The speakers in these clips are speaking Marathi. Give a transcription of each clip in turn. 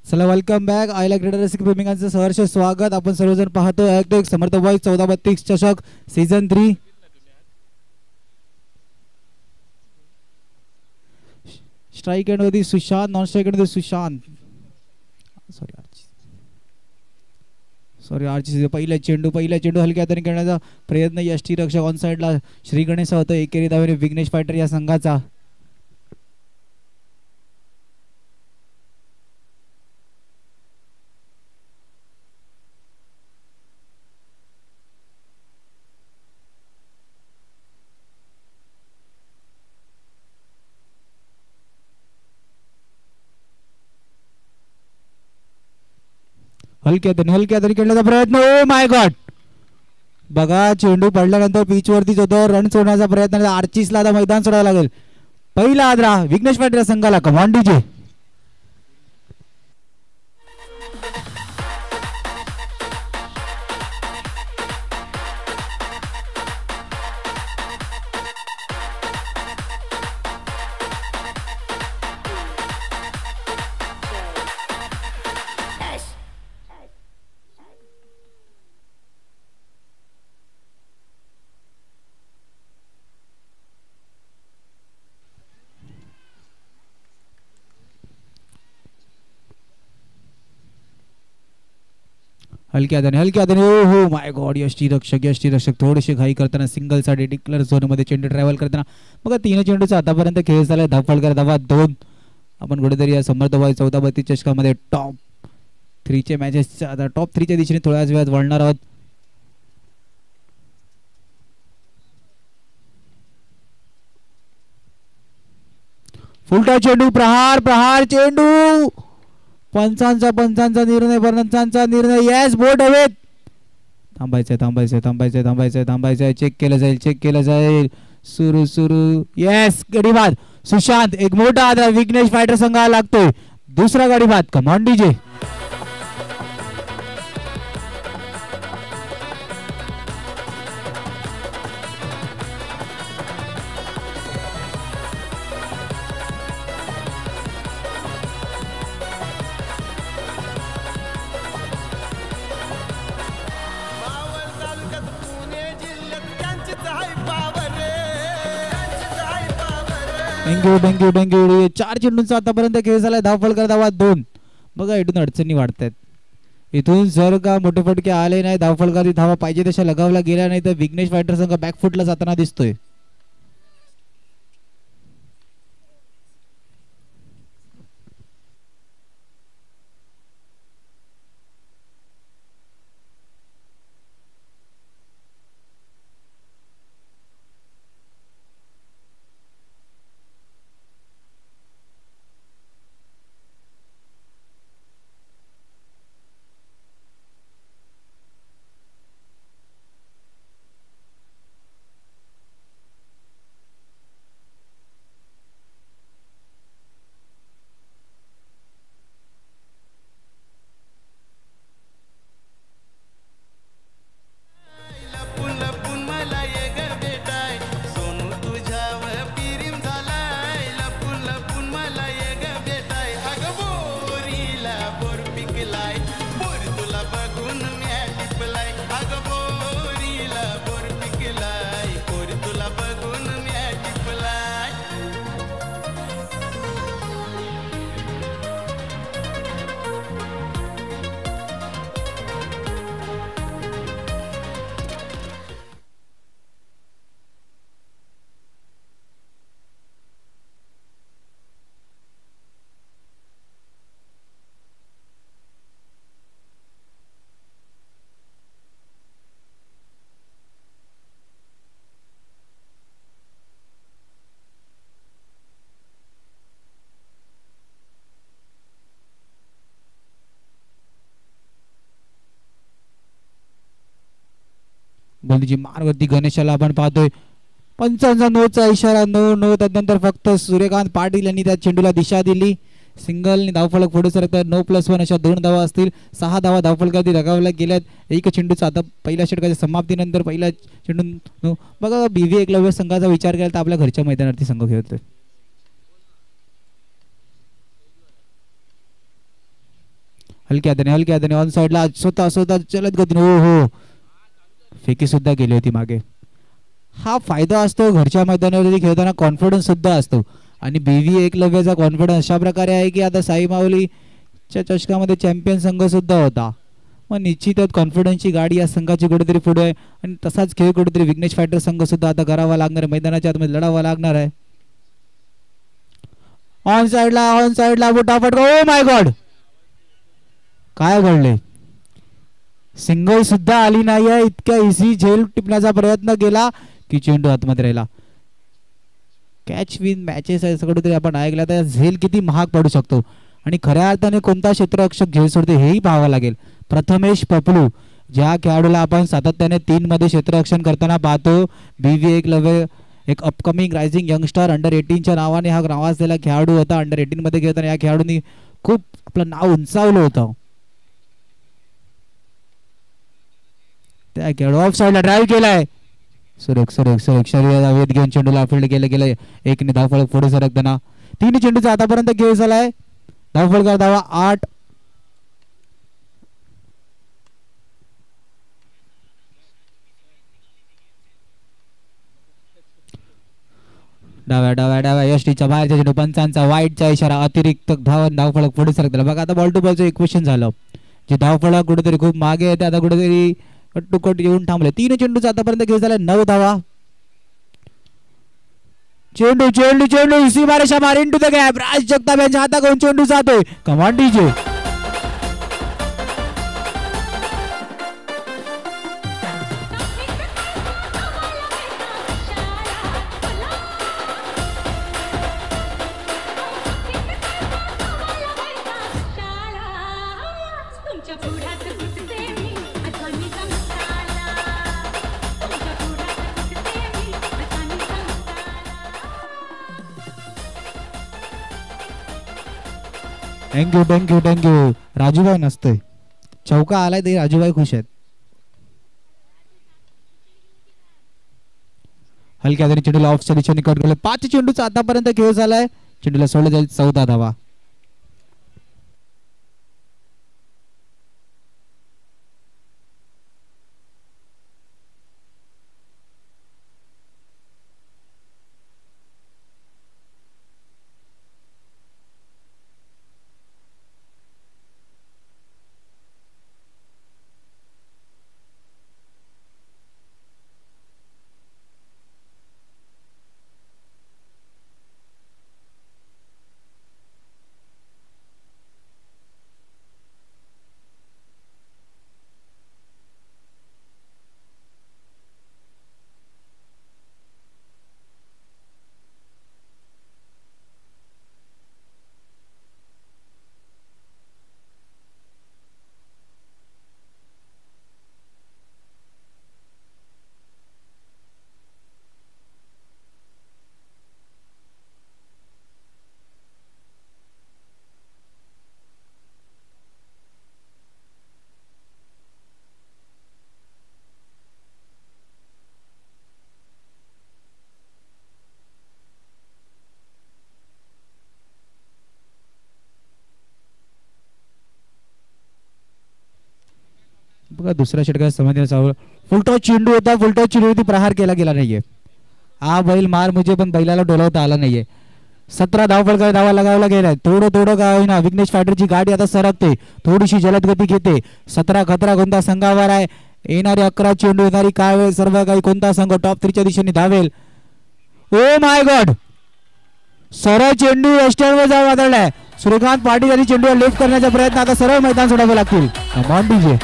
चला वेलकम बॅक आयला क्रीडा रसिक प्रेमिकांचं सहर्ष स्वागत. आपण सर्वजण पाहतो एक समर्थ बॉईज 1432 चषक सीझन 3. स्ट्राइक एंड वरती Sushant, non strike end Sushant. Sorry Archi पहिला चेंडू हलक्या हाताने खेळण्याचा प्रयत्न यष्टीरक्षक ऑन साइडला श्री गणेश होतो. एकेरी धावेने विघ्नेश फायटर या संघाचा. हलक्या हाताने खेळण्याचा प्रयत्न. ओ माय गॉड, बघा चेंडू पडल्यानंतर पिच वरतीच होतो. रन सोडण्याचा प्रयत्न. आर्चिसला आता मैदान सोडावं लागेल. पहिला आदरा विघ्नेश पाटील संघाला. Come on DJ. हलक्या हाताने हो माय गॉड. यष्टीरक्षक थोडेसे घाई करताना सिंगल साठी डिक्लेअर झोन मध्ये चेंडू ट्रॅव्हल करताना बघा 3 चेंडूचा आतापर्यंत खेळ झालाय. धावफलकर धावा 2. आपण कुठेतरी या समर्थ बॉय 1432 चषकामध्ये टॉप 3च्या मॅचेस आता टॉप 3च्या दिशेने थोड्याच वेळात वळणार आहोत. फुलटा चेंडू, प्रहार चेंडू. पंचांचा निर्णय. येस बोर्ड हवेत. थांबायचंय. चेक केलं जाईल. सुरू. येस गडी बाद. सुशांत. एक मोठा आदरा विघ्नेश फायटर संघाला लागतोय. दुसरा गडी बाद. Come on DJ. डेंग्यू 4 चेंडूंचा आतापर्यंत खेळ झालाय. धावफलकर धावा 2. बघा इथून अडचणी वाढतायत. इथून जर का मोठे फटके आले नाही, धावफलकाची धावा पाहिजे तशा लगावला गेल्या नाही तर विघ्नेश फायटर संघ बॅकफुटला जाताना दिसतोय. बंदीची मारवरती गणेशाला आपण पाहतोय. पंचांचा नोचा इशारा. नो त्यानंतर फक्त सूर्यकांत पाटील यांनी त्या चेंडूला दिशा दिली. सिंगल धावफलक पुढे सरकतात. 9+1 अशा 2 धावा असतील. 6 धावा धावफलकावरती लगावल्या गेल्यात. एक चेंडूचा आता पहिल्या षटकाच्या समाप्तीनंतर पहिला चेंडू बघा BV एकलव्य संघाचा विचार केला तर आपल्या घरच्या मैदानावरती संघ खेळतोय. हलक्या हाताने ऑन साईडला स्वतः स्वतः चलत गतीने. हो हो, फेकी सुद्धा गेली होती मागे. हा फायदा असतो घरच्या मैदानावरती खेळताना, कॉन्फिडन्स सुद्धा असतो. आणि BV एकलव्याचा कॉन्फिडन्स अशा प्रकारे आहे की आता साई माऊलीच्या चषकामध्ये चॅम्पियन संघ सुद्धा होता. मग निश्चितच कॉन्फिडन्सची गाडी या संघाची कुठेतरी पुढे आहे. आणि तसाच खेळ कुठेतरी विघ्नेश फायटर संघ सुद्धा आता करावा लागणार आहे, मैदानाच्या आतमध्ये लढावा लागणार आहे. ऑन साइडला फटाफट. ओ माय गॉड, काय घडले? सिंगल सुद्धा आली नाही आहे. इतक्या इझी झेल टिपण्याचा प्रयत्न केला की चेंडू आतमध्ये राहिला. कॅच विन मॅचेस आहे सगळं तरी आपण ऐकलं, तर झेल किती महाग पडू शकतो आणि खऱ्या अर्थाने कोणता क्षेत्ररक्षक झेल सोडते हेही पाहावं लागेल. प्रथमेश पपलू, ज्या खेळाडूला आपण सातत्याने 3 मध्ये क्षेत्ररक्षण करताना पाहतो. BV एकलव्य एक अपकमिंग रायझिंग यंगस्टर अंडर 18च्या नावाने हा नावाजलेला खेळाडू होता. अंडर 18 मध्ये खेळताना या खेळाडूंनी खूप आपलं नाव उंचावलं होतं. त्या खेळाडू ऑफ साइडला ड्राईव्ह केलाय. सुरेख शरीराचा वेध घेऊन चेंडूला फील्ड गेलं. एकने धावफळ पुढे सरकताना 3 चेंडूचा आतापर्यंत खेळ झालाय. धावफळकर धावा 8. डाव्या यष्टीच्या बाहेरच्या चेंडू, पंचांचा वाईटचा इशारा, अतिरिक्त धावफळक पुढे सरकताना. बघा आता बॉल टू बॉलचं इक्वेशन झालं. जे धावफळक कुठेतरी खूप मागे येते आता कुठेतरी कट येऊन थांबले. 3 चेंडूचा आतापर्यंत खेळ झाला. 9 धावा. चेंडू सीमारेषा मार इनटू द गॅप. राज जगताप यांच्या हाताकडून चेंडू जातोय. कमान डीजे. थँक्यू. राजूभाई नसतोय, चौका आलाय तरी राजूभाई खुश आहेत. हलक्या हाताने चेंडूला ऑफच्या दिशेने कट केलं. 5 चेंडूचा आतापर्यंत खेळ झालाय. चेंडूला सोडलं जाईल. 14 धावा. बघा दुसऱ्या षटकात समजण्याचा फुलटॉस चेंडू होता. फुलटॉस चेंडूवरती प्रहार केला गेला नाहीये. हा बैल मार मुझे पण बैलाला डोलवता आला नाहीये. 17 धावफलक धावा लगावला गेलाय. थोडं काय होईना विघ्नेश फायटरची गाडी आता सरकते, थोडीशी जलद गती घेते. 17 खतरा कोणता संघावर आहे. येणारे 11 चेंडू, येणारी काय वेळ, सर्व काही कोणता संघ टॉप 3च्या दिशेने धावेल. ओ माय गॉड, सरळ चेंडू वेस्टर्नवर जाऊन आदळलाय. सूर्यकांत पाटील यांनी चेंडूला लिफ्ट करण्याचा प्रयत्न, आता सरळ मैदान सोडावे लागतील. कमान डीजे.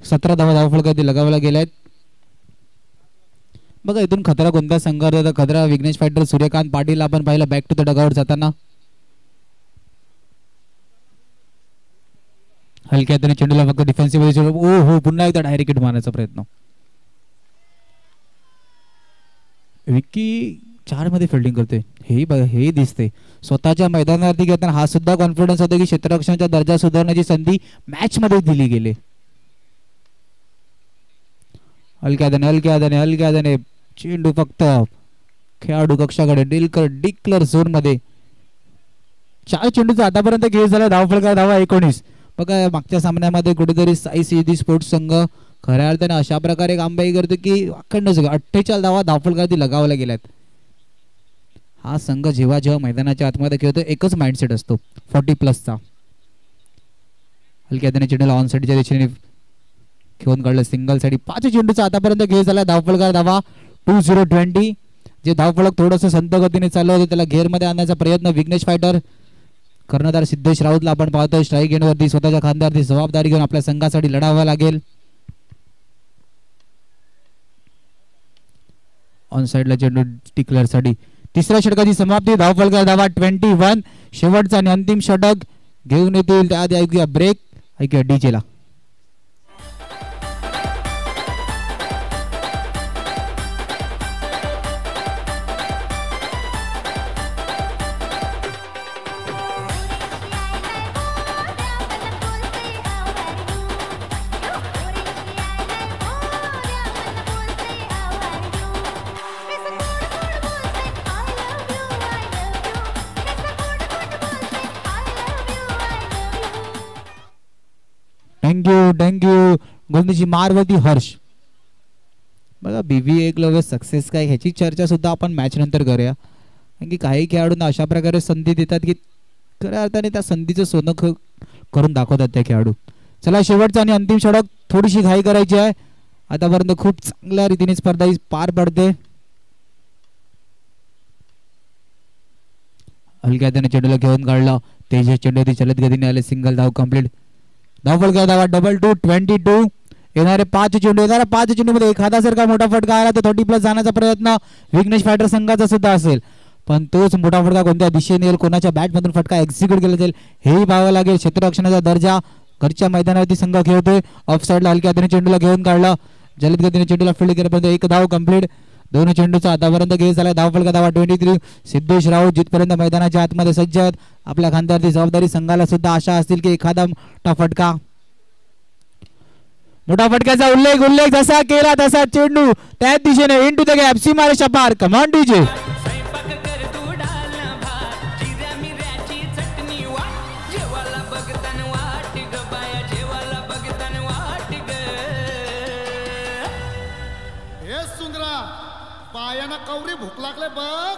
17 धावा धावफलकावरती लगावला गेल्यात. बघा इथून खतरा कोणता संघर्ष होता. खतरा विघ्नेश फायटर सूर्यकांत पाटील आपण पाहिलं बॅक टू द डगआउट जाताना. हलक्या हाताने चेंडूला फक्त डिफेन्सिव्ह. ओ हो पुन्हा एकदा डायरेक्ट हिट मारण्याचा प्रयत्न. विक्की 4 मध्ये फिल्डिंग करते हे दिसते. स्वतःच्या मैदानावरती घेताना हा सुद्धा कॉन्फिडन्स होता की क्षेत्ररक्षणाचा दर्जा सुधारण्याची संधी मॅच मध्ये दिली गेली. हलक्या हाताने चेंडू फक्त खेळाडू कक्षाकडे डिक्लर झोन मध्ये. 4 चेंडूचा आतापर्यंत खेळ झाला. धावफलक धावा 19. बघा मागच्या सामन्यामध्ये कुठेतरी साई सीडी स्पोर्ट्स संघ खऱ्या अर्थाने अशा प्रकारे कामबाई करतो की अखंड 48 धावा धावफलकावरती लगावल्या गेल्यात. हा संघ जेव्हा मैदानाच्या आतमध्ये खेळतो एकच माइंडसेट असतो 40+चा. हलक्या हाताने चेंडूला ऑन साईडच्या दिशेने खेळून काढलं सिंगल साठी. 5 चेंडूचा आतापर्यंत खेळ झाला. धावफलक धावा 2020. जे धावफलक थोडंसं संत गतीने चाललं होतं त्याला घेरमध्ये आणण्याचा प्रयत्न विघ्नेश फायटर. कर्णधार सिद्धेश राऊतला आपण पाहतोय स्ट्राईक एंडवरती स्वतःच्या खांद्यावरती जबाबदारी घेऊन आपल्या संघासाठी लढावं लागेल. ऑन साइडला चेंडू टिकलर साठी. तिसऱ्या षटकाची समाप्ती. धावफलक धावा 21. शेवटचा आणि अंतिम षटक घेऊन येतील त्याआधी ऐकूया ब्रेक. ऐकूया डीजे ला. थँक्यू गोंदीची मारवती हर्ष. बघा BBA ग्लोबल सक्सेस काय ह्याची चर्चा सुद्धा आपण मॅच नंतर करूया. कारण की काही खेळाडूंना अशा प्रकारे संधी देतात की खऱ्या अर्थाने त्या संधीचं सोनं करून दाखवतात त्या खेळाडू. चला शेवटचा आणि अंतिम षटक. थोडीशी घाई करायची आहे. आतापर्यंत खूप चांगल्या रीतीने स्पर्धा ही पार पडते. हलक्या हाताने चेंडूला घेऊन काढला. तेजस चेंडू चलत गतीने आले. सिंगल धाव कंप्लीट. धावफलक धावा 22. येणारे 5 चेंडू मध्ये एखादा जर का मोठा फटका आला तर 30+ जाण्याचा प्रयत्न विघ्नेश फायटर संघाचा सुद्धा असेल. पण तोच मोठा फटका कोणत्या दिशेने येईल कोणाच्या बॅट मधून फटका एक्झिक्यूट केला जाईल हेही पाहावं लागेल. क्षेत्ररक्षणाचा दर्जा घरच्या मैदानावरती संघ खेळतोय. ऑफ साईडला हलक्या हाताने चेंडूला घेऊन काढला. जलद गतीने चेंडूला फील्ड केल्यापर्यंत 1 धाव कंप्लीट. 2 चेंडूचा आतापर्यंत खेळ झाला. धावफलक धावा 23. सिद्धेश राऊत जिथपर्यंत मैदानाच्या आतमध्ये सज्ज आहेत. आपल्या खांद्यावरती जबाबदारी. संघाला सुद्धा आशा असतील की एखादा मोठा फटक्याचा उल्लेख जसा केला तसा चेंडू त्याच दिशेने इंटू द गॅप सीमारेषा पार. कमान डीजे. बायाना कवरी भूक लागले बघ.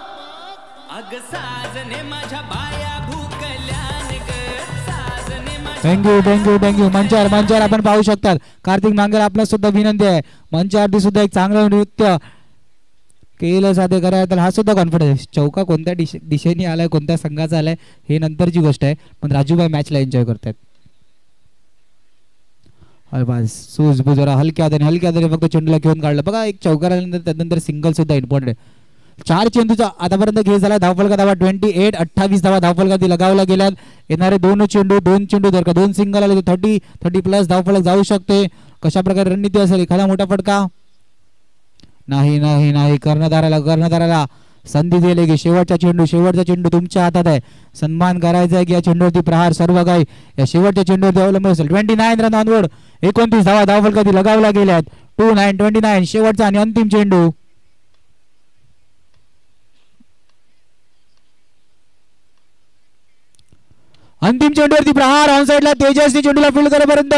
अग साजने माझ्या बाया भूकल्याने ग. थँक्यू मंचावर आपण पाहू शकतात. कार्तिक मांगर आपला सुद्धा विनंती आहे. मंचावरती सुद्धा एक चांगलं नृत्य केलं साधे करायला तर हा सुद्धा कॉन्फिडन्स. चौका कोणत्या दिशेने आलाय कोणत्या संघाचा आलाय हे नंतरची गोष्ट आहे. पण राजूभाई मॅचला एन्जॉय करतात. जरा हलक्या हाताने फक्त चेंडूला घेऊन काढलं. बघा एक चौकार आल्यानंतर त्यानंतर सिंगल सुद्धा इम्पॉर्टंट आहे. 4 चेंडूचा आतापर्यंत खेळ झाला. धावफलक धावा 28 धावा धावफलकावरती लगावला गेल्यात. येणारे 2 चेंडू जर का 2 सिंगल आले तर 30+ धावफलक जाऊ शकते. कशा प्रकारे रणनीती असेल. एखादा मोठा फटका नाही. कर्णधाराला संधी दिली की शेवटचा चेंडू तुमच्या हातात आहे. सन्मान करायचा आहे की या चेंडूवरती प्रहार सर्व काही या शेवटच्या चेंडूवरती अवलंबून असेल. 29 रन ऑनवर्ड. 29 धावा धावफलकावरती लगावला गेल्यात. 29 शेवटचा आणि अंतिम चेंडू. अंतिम चेंडूवरती प्रहार. ऑन साइडला तेजसने चेंडूला फील्ड करेपर्यंत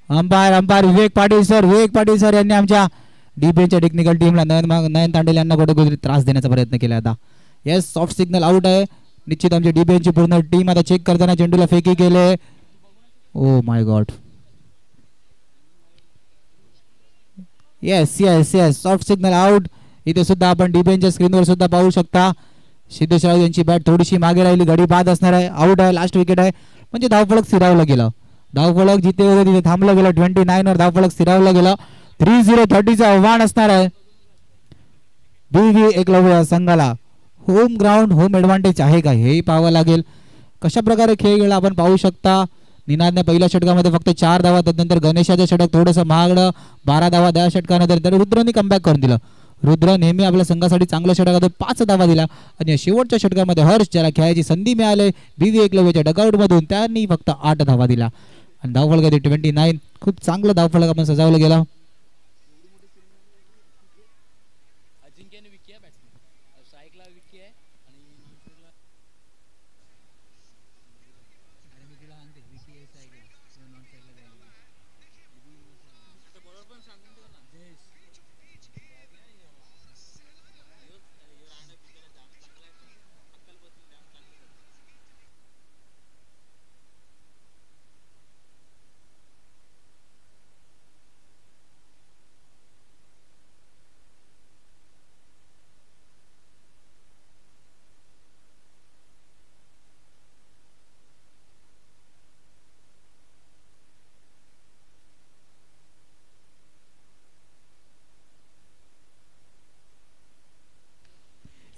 अंपायर विवेक पाटील सर यांनी आमच्या डीबीच्या टेक्निकल टीमला नयन तांडेल यांना कुठे त्रास देण्याचा प्रयत्न केला आता. येस सॉफ्ट सिग्नल आउट आहे. निश्चित आमची डीबीची पूर्ण टीम आता चेक करताना चेंडूला फेकी केले. Oh my God. Yes soft signal out. इथे सुद्धा आपण डीबीच्या स्क्रीनवर सुद्धा पाहू शकता. सिद्धेश राऊत यांची बॅट थोडीशी मागे राहिली. गडी बाद असणार आहे. आउट आहे. लास्ट विकेट आहे. म्हणजे धावफलक स्थिरावला गेला. धावफलक जिथे होते तिथे थांबलं गेलं. 29 वर धावफलक स्थिरावलं गेलं. 30-30 आव्हान असणार आहे BV एकलव्य संघाला. होम ग्राउंड होम ऍडव्हान्टेज आहे का हेही पाहावं लागेल. कशा प्रकारे खेळ गेला आपण पाहू शकता. निनादने पहिल्या षटकामध्ये फक्त 4 धावा, त्यानंतर गणेशाचं षटक थोडंसं महागडं 12 धावा त्या षटकानंतर रुद्रने कमबॅक करून दिलं. रुद्र नेहमी आपल्या संघासाठी चांगलं षटकात 5 धावा दिला आणि शेवटच्या षटकामध्ये हर्ष ज्याला खेळायची संधी मिळाली BV एकलव्यच्या डगआउट मधून त्यांनी फक्त 8 धावा दिला आणि धावफलक 29. खूप चांगलं धावफलक आपण सजावलं गेला.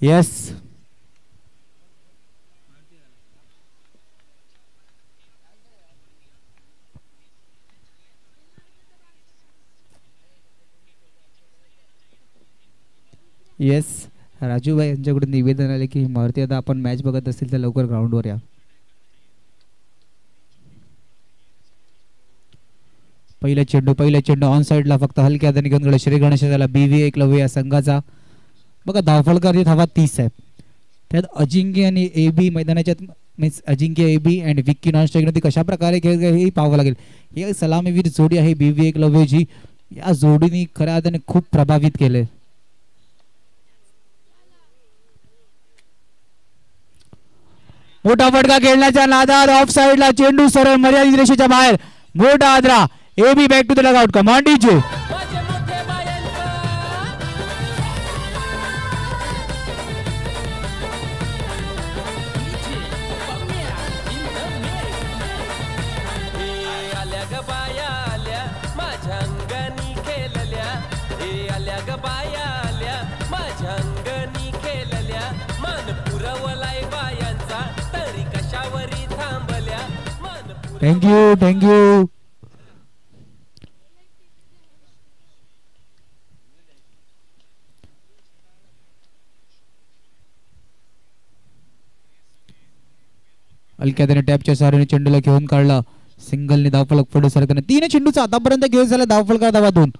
येस येस राजूभाई यांच्याकडून निवेदन आले की मारुती आता आपण मॅच बघत असेल तर लवकर ग्राउंडवर या. पहिला चेंडू ऑन साइडला फक्त हलक्या हाताने घेऊन गेला श्री गणेशाला BV एकलव्य या संघाचा. बघा धावफलकाची धावा 30 आहे. त्यात अजिंक्य आणि AB मैदानाच्या means Ajinkya AB and Vicky non strike कशा प्रकारे खेळ हे पाहावं लागेल. ही सलामीवीर जोडी आहे BV एकलव्यची. या जोडीने खऱ्या अर्थाने खूप प्रभावित केले. मोठा फटका खेळण्याच्या नादात ऑफ साइडला चेंडू सरळ मर्यादित रेषेच्या बाहेर. मोठा आदरा AB back to the dugout. Come on DJ. Thank you. हलक्या त्याने टॅपच्या सहाऱ्याने चेंडूला घेऊन काढला. सिंगलने धावफलक पुढे सरकणे. 3 चेंडूचा आतापर्यंत खेळ झाला धावफलका धावा 2.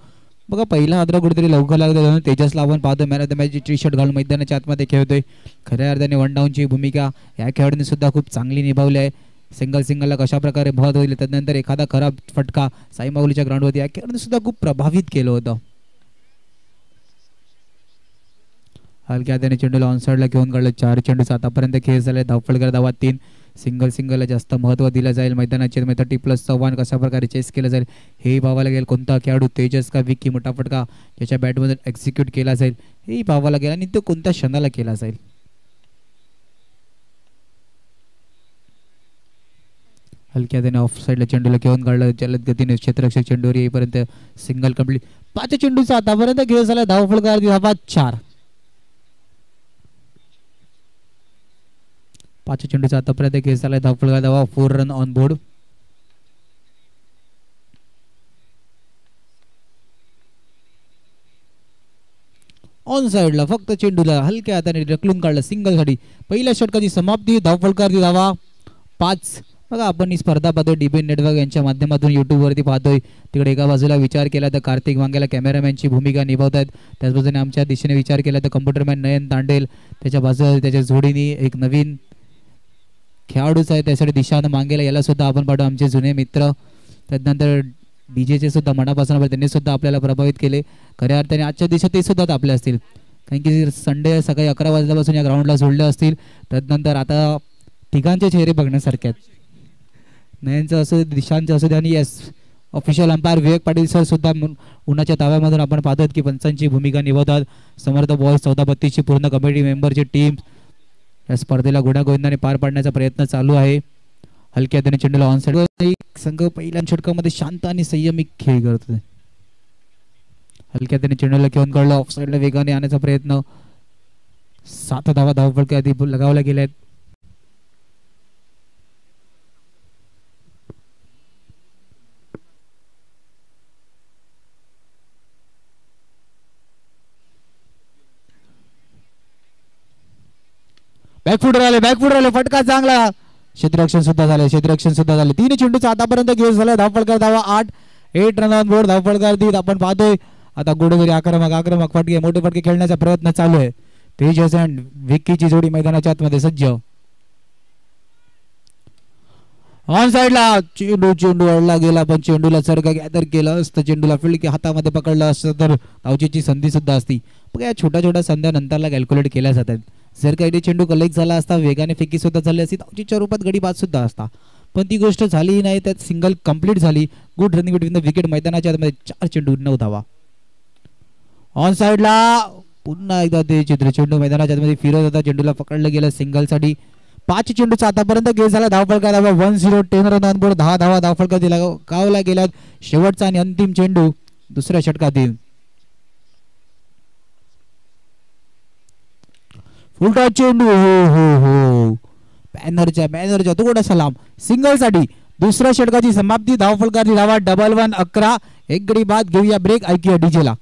बघा पहिला हादरा कुठेतरी लवकर लागला. तेजसला आपण पाहतो man of the match T shirt घालून मैदानाच्या आतमध्ये खेळतोय. खऱ्या अर्थाने वन डाऊनची भूमिका या खेळाडूंनी सुद्धा खूप चांगली निभावली आहे. सिंगलला कशा प्रकारे महत्व दिले त्यानंतर एखादा खराब फटका साई माऊलीच्या ग्राउंडवरती या खेळाडूंनी सुद्धा खूप प्रभावित केलं होतं. हलक्या हाताने चेंडूला ऑन साइडला घेऊन काढलं. 4 चेंडूचा आतापर्यंत खेळ झाला. धावफलका धावा 3. सिंगलला जास्त महत्व दिलं जाईल. मैदानाचे 30+ आव्हान कशा प्रकारे चेस केलं जाईल हेही पाहावं लागेल. कोणता खेळाडू तेजस का विक्की मोठा फटका त्याच्या बॅटमधून एक्झिक्यूट केला जाईल हेही पाहावं लागेल आणि तो कोणत्या क्षणाला केला जाईल. हलक्या त्याने ऑफ साइडला चेंडूला घेऊन काढलं. जलद गतीने क्षेत्ररक्षक चेंडूवर येईपर्यंत सिंगल कंप्लीट. 5 चेंडूचा आतापर्यंत खेळ झाला. धावफलका धावा 4. 5 चेंडूचा आतापर्यंत खेळ झाला. धावफलका धावा 4 रन ऑन बोर्ड. ऑन साइडला फक्त चेंडूला हलक्या हाताने ढकलून काढलं सिंगलसाठी. पहिल्या षटकाची समाप्ती. धावफलकाची धावा 5. बघा आपण ही स्पर्धा पाहतोय DB नेटवर्क यांच्या माध्यमातून यूट्यूबवरती पाहतोय. तिकडे एका बाजूला विचार केला तर कार्तिक वांगेला कॅमेरामॅनची भूमिका निभावत आहेत. त्याच बाजूने आमच्या दिशेने विचार केला तर कम्प्युटरमॅन नयन तांडेल. त्याच्या बाजूला त्याच्या जोडीने एक नवीन खेळाडूच आहे त्यासाठी दिशानं मांगेला याला सुद्धा आपण पाहतो आमचे जुने मित्र. त्यानंतर DJचे सुद्धा मनापासून त्यांनी सुद्धा आपल्याला प्रभावित केले. खऱ्या अर्थाने आजच्या दिवसात ते सुद्धा आपले असतील कारण की संडे सकाळी 11 वाजल्यापासून या ग्राउंडला जोडले असतील. त्यानंतर आता तिघांचे चेहरे बघण्यासारखे आहेत. नयनचं असू दे दिशांचं असू दे आणि येस ऑफिशियल अंपायर विवेक पाटील सर सुद्धा उन्हाच्या ताव्यामधून आपण पाहतो की पंचांची भूमिका निभावतात. समर्थ बॉयज 14-32ची पूर्ण कमिटी मेंबरची टीम या स्पर्धेला गुण्यागोविंदाने पार पाडण्याचा प्रयत्न चालू आहे. हलक्या हाताने चेंडूला ऑन साइड. संघ पहिल्या षटकामध्ये शांत आणि संयमी खेळ करत होते. हलक्या हाताने चेंडूला घेऊन काढलं ऑफ साइडला वेगाने आणण्याचा प्रयत्न. 7 धावा धावफलके आधी लगावल्या गेल्यात. बॅकफुट राहिले फटका चांगला. क्षेत्ररक्षण सुद्धा झाले 3 चेंडूचा आतापर्यंत गेम झाला. धावफलकार धावा 8 रन ऑन बोर्ड. धावफलकार देत आपण पाहतोय आता गोडवरी आक्रमक फटके मोठे फटके खेळण्याचा प्रयत्न चालू आहे. तेजस अँड विक्कीची जोडी मैदानाच्या आतमध्ये सज्ज. ऑन साइडला चेंडू अडला गेला पण चेंडूला सरका गॅदर केलं असतं. चेंडूला फील्ड हातामध्ये पकडलं असतं तर धावचीची संधी सुद्धा असती. बघा या छोट्या संध्या नंतरला कॅल्क्युलेट केल्या जातात. जर काही चेंडू कलेक्ट झाला असता वेगाने फेकी सुद्धा झाली असती धावचीच्या रूपात गडी बाद सुद्धा असता. पण ती गोष्ट झाली नाही. त्यात सिंगल कंप्लीट झाली. Good running between the wicket. मैदानाच्या आतमध्ये 4 चेंडू 9 धावा. ऑन साइडला पुन्हा एकदा ते चेंडू मैदानाच्या आतमध्ये फिरत होता. चेंडूला पकडलं गेलं सिंगल साठी. 5 चेंडूचा आतापर्यंत गेम झाला. धावफलका धावा 10 10 रन ऑन बोर्ड. 10 धावा धावफलका दिला गावला गेल्यात. शेवटचा आणि अंतिम चेंडू दुसऱ्या षटकातील. उलटा चेंडू हो बॅनरच्या थोडासा लांब सिंगल साठी. दुसऱ्या षटकाची समाप्ती. धावफलकाची धावा 11 11. एक गडी बाद. घेऊया ब्रेक. ऐकूया डीजे ला.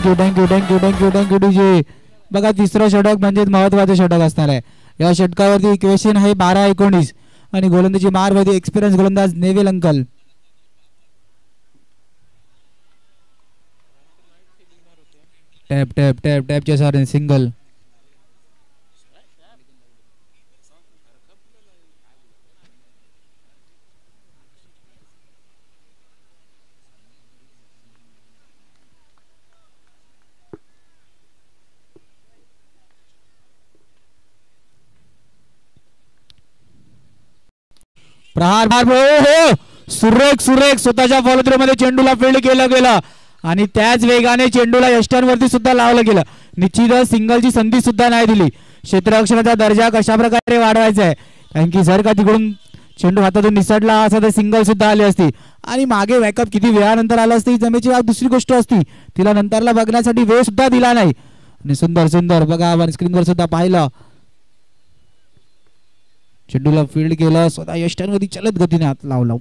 Thank you DJ. बघा तिसरं षटक म्हणजे महत्वाचं षटक असणार आहे. या षटकावरती इक्वेशन आहे 12-19 आणि गोलंदाजी मारवरती एक्सपिरियन्स गोलंदाज नेव्हिल अंकल. टॅपच्या सारे सिंगल. प्रहार हो सुरेख स्वतःच्या फॉलोथ्रू मध्ये चेंडूला फील्ड केलं गेलं आणि त्याच वेगाने चेंडूला यष्टांवरती सुद्धा लावलं गेलं. निश्चितच सिंगलची संधी सुद्धा नाही दिली. क्षेत्ररक्षणाचा दर्जा कशा प्रकारे वाढवायचा आहे कारण की जर का तिकडून चेंडू हातातून निसटला असा तर सिंगल सुद्धा आली असती आणि मागे बॅकअप किती वेळानंतर आलं असतं ही जमेची दुसरी गोष्ट असती. तिला नंतरला बघण्यासाठी वेळ सुद्धा दिला नाही. आणि सुंदर बघा आपण स्क्रीनवर सुद्धा पाहिलं. चेंडूला फील्ड केलं स्वतः यष्टांवरती चलत गतीने हात लावला.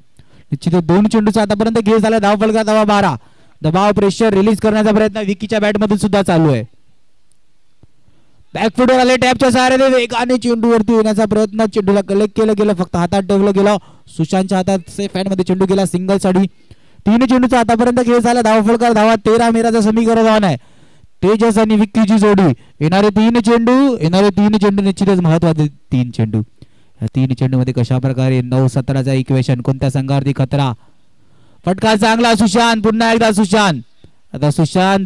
निश्चित 2 चेंडूचा आतापर्यंत खेळ झाला. धावफलका धावा 12. दबाव प्रेशर रिलीज करण्याचा प्रयत्न विकीच्या बॅट मधून सुद्धा चालू आहे. बॅकफुटवर आले टॅपच्या सहाऱ्याने वेगाने चेंडूवरती येण्याचा प्रयत्न. चेंडूला कलेक्ट केलं गेलं फक्त हातात ठेवलं गेलं. सुशांतच्या हातात सेफ हँड मध्ये चेंडू गेला सिंगल साठी. 3 चेंडूचा आतापर्यंत खेळ झाला. धावफलकार धावा 13 मेराचा समीकरण आहे. तेजस आणि विक्कीची जोडी. येणारे 3 चेंडू निश्चितच महत्वाचे 3 चेंडू. या 3 चेंडू मध्ये कशा प्रकारे 9-17चा इक्वेशन कोणत्या संघावरती खतरा. फटका चांगला सुशांत. पुन्हा एकदा सुशांत. आता सुशांत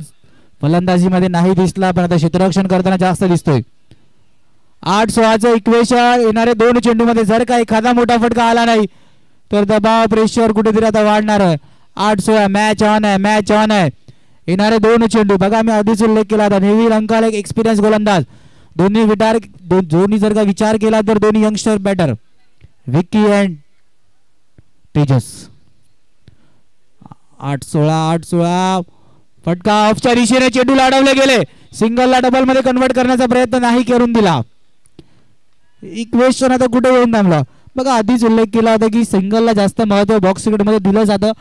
फलंदाजी मध्ये नाही दिसला पण आता क्षेत्ररक्षण करताना जास्त दिसतोय. 8-16चं इक्वेशन. येणारे 2 चेंडू मध्ये जर का एखादा मोठा फटका आला नाही तर दबाव प्रेशर कुठेतरी आता वाढणार आहे. 8-16 मॅच ऑन आहे. येणारे 2 चेंडू बघा मी आधीच उल्लेख केला होता. नेव्हिल अंकल एक एक्सपिरियन्स गोलंदाज. दोन्ही जर का विचार केला तर दोन्ही youngster batter Vicky and Tejas. 8-16 फटका ऑफच्या दिशेने चेंडूला अडवले गेले. सिंगलला डबल मध्ये कन्वर्ट करण्याचा प्रयत्न नाही करून दिला. इक्वेशन आता कुठे येऊन थांबला. बघा आधीच उल्लेख केला होता की सिंगलला जास्त महत्व बॉक्स क्रिकेट मध्ये दिलं जातं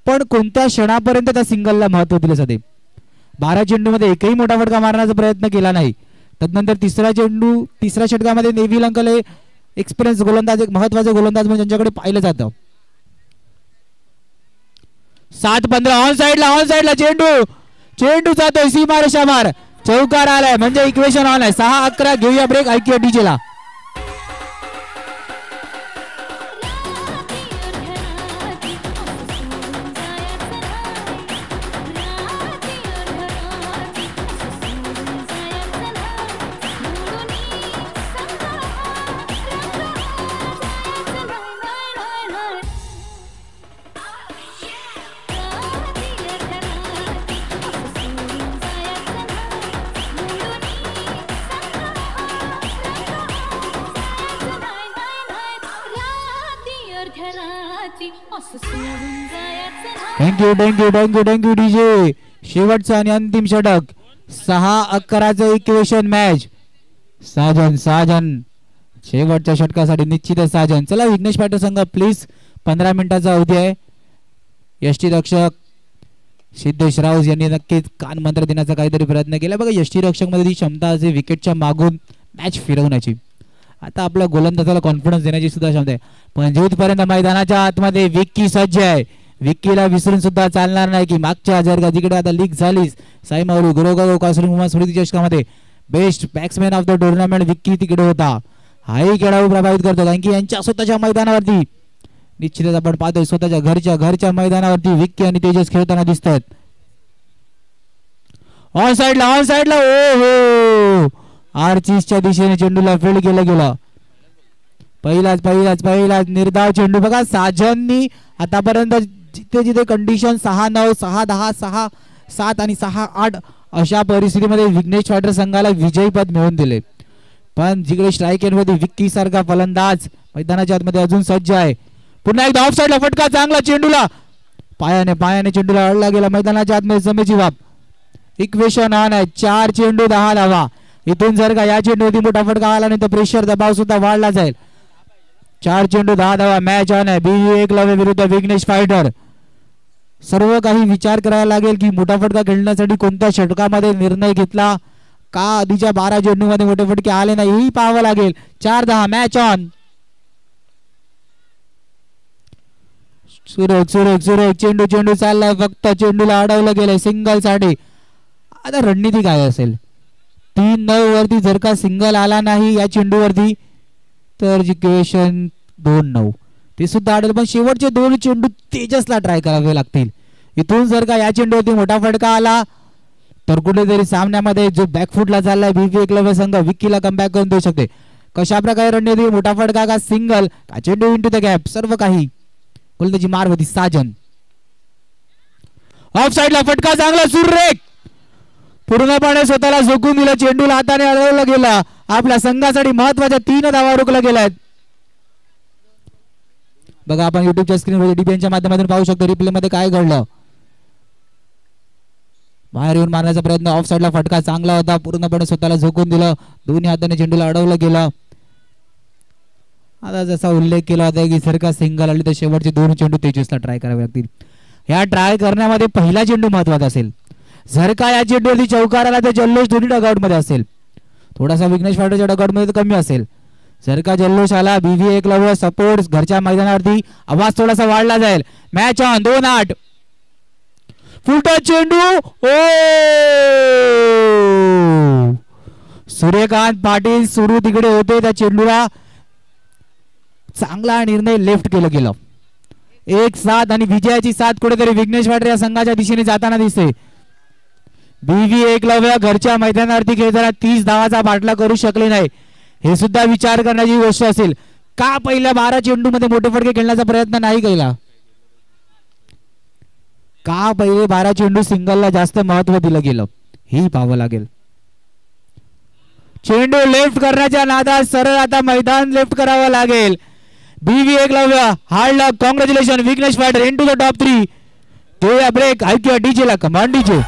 पण कोणत्या क्षणापर्यंत त्या सिंगलला महत्व दिलं जाते. 12 चेंडूमध्ये एकही मोठा फटका मारण्याचा प्रयत्न केला नाही. तदनंतर तिसऱ्या षटकामध्ये नेव्हिल अंकल हे एक्सपिरियन्स गोलंदाज एक महत्वाचे गोलंदाज म्हणून त्यांच्याकडे पाहिलं जातं. 7-15 ऑन साइडला चेंडू जातोय सीमारेषा मार. चौकार आलाय म्हणजे इक्वेशन ऑन आहे. 6-11 घेऊया ब्रेक. ऐकूया डीजे ला. Thank you DJ. शेवटचा आणि अंतिम षटक. 6-11 इक्वेशन मॅच. साजन शेवटच्या षटकासाठी निश्चितच साजन. चला विघ्नेश पाटील संघ प्लीज. 15 मिनिटाचा अवधी आहे. यष्टीरक्षक सिद्धेश राऊस यांनी नक्कीच कान मंत्र देण्याचा काहीतरी प्रयत्न केला. बघा यष्टीरक्षक मध्ये ती क्षमता असे विकेटच्या मागून मॅच फिरवण्याची. आता आपल्या गोलंदाजाला कॉन्फिडन्स देण्याची सुद्धा क्षमता आहे. पण जिथपर्यंत मैदानाच्या आतमध्ये विक्की सज्ज आहे. विक्कीला विसरून सुद्धा चालणार नाही की मागच्या जर का जिकडे आता लीग झालीच साईमावली गुरोगाव कासरी मुंबई स्मृती चषकामध्ये best batsman of the tournament Vicky तिकडे होता. हाही खेळाडू प्रभावित करतो कारण की यांच्या स्वतःच्या मैदानावरती निश्चितच आपण पाहतोय स्वतःच्या घरच्या मैदानावरती विक्की आणि तेजस खेळताना दिसत आहेत. ऑन साइडला ओ आर्चिसच्या दिशेने चेंडूला फील्ड केलं गेलं. पहिलाच निर्धाव चेंडू. बघा साजननी आतापर्यंत जिथे कंडिशन 6-9 6-10 6-7 आणि 6-8 अशा परिस्थितीमध्ये विघ्नेश पाटील संघाला विजयपद मिळवून दिले. पण जिकडे स्ट्राईक एंडमध्ये विक्की सारखा फलंदाज मैदानाच्या आतमध्ये अजून सज्ज आहे. पुन्हा एकदा ऑफ साइडला फटका. चांगला चेंडूला पायाने चेंडूला अडला गेला. मैदानाच्या आतमध्ये जमेची बाब. इक्वेशन ऑन आहे. 4 चेंडू 10 धावा. इथून जर का या चेंडूवरती मोठा फटका आला नाही तर प्रेशर दबाव सुद्धा वाढला जाईल. 4 चेंडू 10 धावा. मॅच ऑन आहे. BV एकलव्य विरुद्ध विघ्नेश फायटर. सर्व काही विचार करायला लागेल की मोठा फटका खेळण्यासाठी कोणत्या षटकामध्ये निर्णय घेतला का आधीच्या 12 चेंडूमध्ये मोठे फटके आले नाही ही पाहावं लागेल. 4-10 मॅच ऑन. सुरेख चेंडू चाललाय. फक्त चेंडूला अडवलं गेलंय सिंगल साठी. आता रणनीती काय असेल. 3-9 वरती जर का सिंगल आला नाही या चेंडूवरती तर इक्वेशन 2-9 ते सुद्धा अडेल. पण शेवटचे 2 चेंडू तेजसला ट्राय करावे लागतील. इथून जर का या चेंडूवरती मोठा फटका आला तर कुठेतरी सामन्यामध्ये जो बॅकफुटला चाललाय BV एकलव्य संघ विक्कीला कमबॅक करून देऊ शकते. कशा प्रकारे रणनीती. मोठा फटका का सिंगल का चेंडू इंटू द गॅप. सर्व काही गोलंदाजी मारवती साजन. ऑफ साइडला फटका. चांगला सुरेख. पूर्णपणे स्वतःला झोकून दिलं. चेंडूला हाताने अडवलं गेला. आपल्या संघासाठी महत्वाच्या 3 धावा रोखल्या गेल्यात. बघा आपण युट्यूबच्या स्क्रीनवर डीपीएनच्या माध्यमातून पाहू शकतो रिप्ले मध्ये काय घडलं. बाहेर येऊन मारण्याचा प्रयत्न. ऑफ साइडला फटका चांगला होता. पूर्णपणे स्वतःला झोकून दिलं. दोन्ही हाताने चेंडूला अडवलं गेलं. आता जसा उल्लेख केला होता की जर का सिंगल आली तर शेवटचे 2 चेंडू तेजसला ट्राय करावे लागतील. ह्या ट्राय करण्यामध्ये पहिला चेंडू महत्वाचा असेल. जर का या चेंडूवरती चौकार आला तर जल्लोष दोन्ही डगआउट मध्ये असेल. थोडासा विघ्नेश पाटीलच्या डगआउट मध्ये कमी असेल. जर का जल्लोष आला BV एकलव्य सपोर्ट घरच्या मैदानावरती आवाज थोडासा वाढला जाईल. Match on. 2-8 फुलटॉस चेंडू. ओ सूर्यकांत पाटील सुरू तिकडे होते. त्या चेंडूला चांगला निर्णय लेफ्ट केलं गेलं. 1-7 आणि विजयाची साथ कुठेतरी विघ्नेश पाटील या संघाच्या दिशेने जाताना दिसते. BV एकलव्य घरच्या मैदानावरती खेळताना 30 धावाचा बाटला करू शकले नाही. हे सुद्धा विचार करण्याची गोष्ट असेल. का पहिल्या 12 चेंडू मध्ये मोठे फटके खेळण्याचा प्रयत्न नाही केला. का पहिले 12 चेंडू सिंगलला जास्त महत्व दिलं गेलं हे पाहावं लागेल. चेंडू लेफ्ट करण्याच्या नादात सरळ आता मैदान लेफ्ट करावं लागेल. BV Eklavya hard luck. Congratulation Vighnesh fighter into the top 3. तो या ब्रेक. ऐकूया डीजे ला. Command DJ.